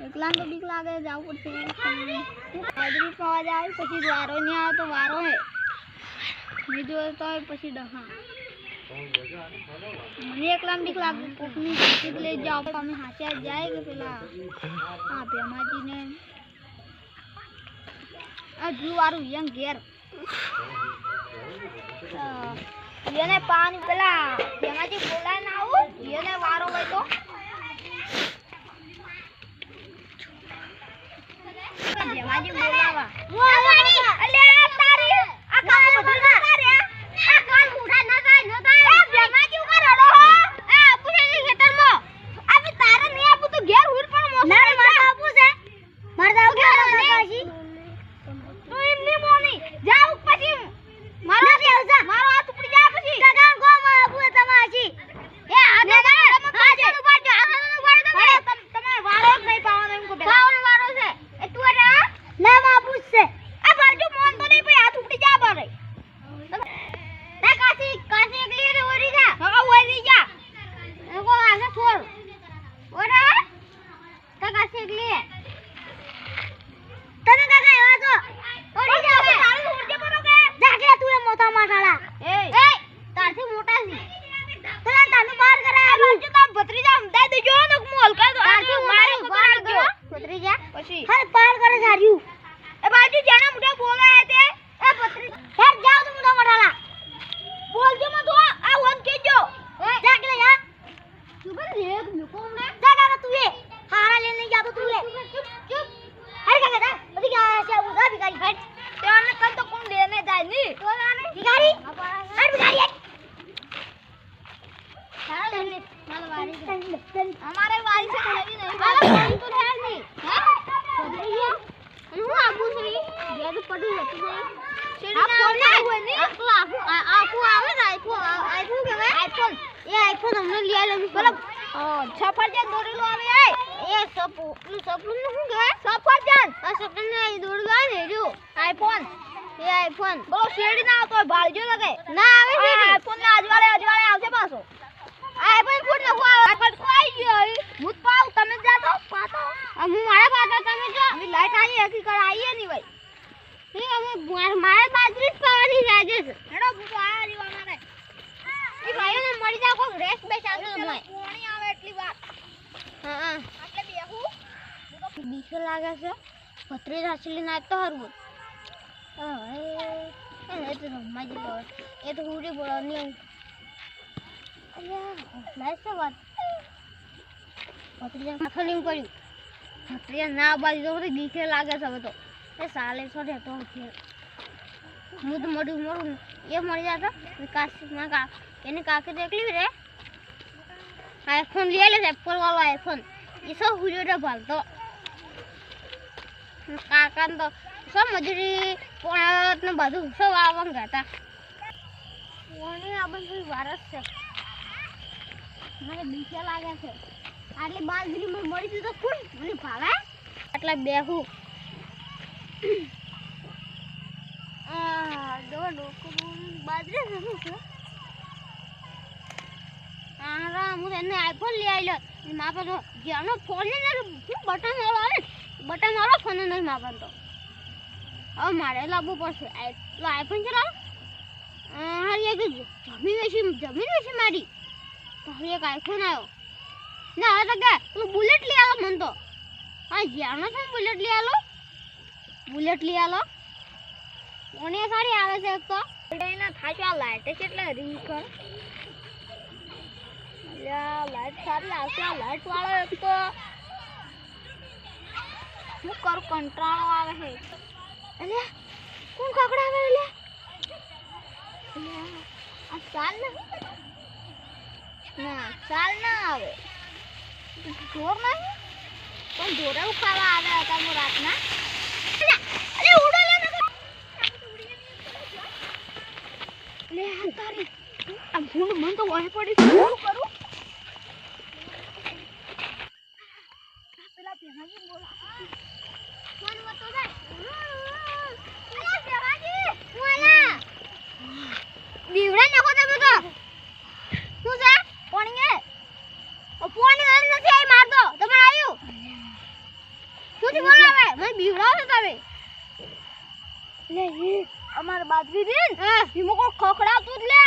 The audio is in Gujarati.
એકલા તો બીક લાગે જાવું પડશે હાજરી પાવા જાય પછી વારો નહીં આવે તો વારો હે નહીં જો તો પછી ડખા મને એકલા બીક લાગે કોકની જીત લઈ જાવ અમે હાચા જાય કે પેલા હા ભેમાજીને આ જુ વારું યંગ ઘેર એને પાણી પેલા ભેમાજી બોલાય ના આવું એને વારો હોય તો ભેમાજી બોલાવા અલે તારી આ કામ બધા કરે આ કામ ઉઠા ન થાય ન થાય એ ભેમાજી ઉપર રડો હો એ આપુ છે ખેતરમાં આપી તારે નહીં આપુ તો ઘેર હુર પણ મોસો ના મારા આપુ છે માર દાવ કે પાછી તો એમની મોની જાવ પછી મારો આવજા મારો હાથ ઉપડી જા પછી કાકા ગો માં આપુ તમાછી એ આ દાદા તમે પાછળ ઉપાડજો આ ઉપાડજો તમે વારો જ નહીં પાવાનો એમ કો પાવાનો વારો છે એ તું રા ના બાપુ છે આ બાજુ મોન તો નહીં ભાઈ હાથ ઉપડી જા બારે ના કાસી એકલી રે ઓરી જા હા ઓરી જા એકો આગે છોડ ઓરા કા કાસી એકલી તમે કાકા એવા છો ઓરી જા તારું ઉડજે બરોકે જાગે તું એ મોટા માઠાળા એ તારથી મોટા છે તને માર કરે આ બાજુ તો ભત્રીજા સમજાઈ દેજો ને હું હલકા તો તારથી મારે માર ગયો ભત્રીજા પછી હા પાર કરે સાર્યું એ બાજુ જાના મુઠા બોલાય તે એ ભત્રી હેર જાવ તું મોટા માઠાળા બોલજો મત આ વન કેજો જાગ લે જા તું બર રે મુકો ને જાગ તું એ હારા લેને જાતો તું એ ચુપ હર કાકા જા બધી ગયા છે ઉધા ભિખારી હટ તેઓને કન તો કોણ લેને જાય ની તો આને ભિખારી હટ ભિખારી હારા લેને માલ વારી અમારે વારી છે લેવી નહીં મારા ફોન તો છે નહીં હે હું આબુ છું ગેદ પડી હતી આ ફોન ના હોય ને આખો આવે ને આઈફોન કેવાય આઈફોન એ આઈફોન અમને લઈ આલે બોલો સફરજન દોરેલો આવે એ સપનું નું શું કહેવાય સફરજન આ સફરજન ને દોરેલો આવે ને જો આઈફોન એ આઈફોન બોલો શેડી ના આવતો ભાળજો લગે ના આવે છે આઈફોન ના અજવાળે આવશે પાછો આઈફોન ફૂટ નખો આઈફોન કોઈ ગયો હું પાઉ તમે જાતો પાતો હું મારા પાતા તમે જો અમે લાઈટ આવી હકી કર આવીએ ની ભાઈ એ અમે મારે બાજરી પાવાની લાગે છે હેડો ભૂતો આયા રીવા મારે એ ભાઈઓને મળી જાવ કોઈ રેસ બેસ આવશે મોય પાણી આવે એટલી વાત હા આપણે બેહું બીક લાગે છે પતરી રાચલી ના તો હરવું એ તો રમાજી લો એ તો હુડી બોલવાની અલ્યા નાઈસ વાત પતરી ખાલી કર્યું પતરી ના બાજી તો બીક લાગે છે હવે તો એ સાલે છોડે તો છે હું તો મોડું એ મરી જાતો કાશી માં કા એને કાકે દેખલી રે આઈફોન લઈ લે એપલ વાળો આઈફોન એ સબ હુજો ભાલતો કાકા તો સબ મજૂરી પોણત ને બધું સબ આવન ગાતા ઓને આપણ કોઈ વારસ છે મને બીક લાગે છે આટલી બાજરી માં મળી તો કોણ મને ભાવે એટલે બેહું દો બાજરી શું છે હા હું એને આઈફોન લઈ આવેલો મા પર જેનો ફોન ને બટન વાળો ફોન નહીં મા પર તો હવે મારે લાવવું પડશે આઈફોન ચલાવો હારી એક જમીન વેચી મારી તો હવે એક આઈફોન આવ્યો ના હવે તો કે તું બુલેટ લઈ આવો મને તો હા જેનો છે બુલેટ લઈ આલો કોને સારી આવે છે એક તો એના થાચો આ લાઈટ કેટલે રીંગ કર લ્યા લાઈટ સારી આવશે આ લાઈટ વાળો એક તો હું કરું કંટાળો આવે છે અલે કોણ કાકડા આવે લે આ ચાલ ના આવે ઢોર નહીં પણ ઢોરે ખાવા આવે હતા હું રાતના અરે ઉડો લે તારી આ ભૂંડ મન તો વાહે પડી શું કરું પેલા ભેગાજી બોલા ફોન મતો જાય અલા ભેગાજી બોલા દીવડા નખો તમે તો શું છે પાણી એ ઓ પાણી નથી આવી માર દો તમારે આવ્યું આગુથી બોલાવે મને બીવડાવો છો તમે લે અમાર બાજરી દે ને ઈમો કો ખખડાવતું જ લે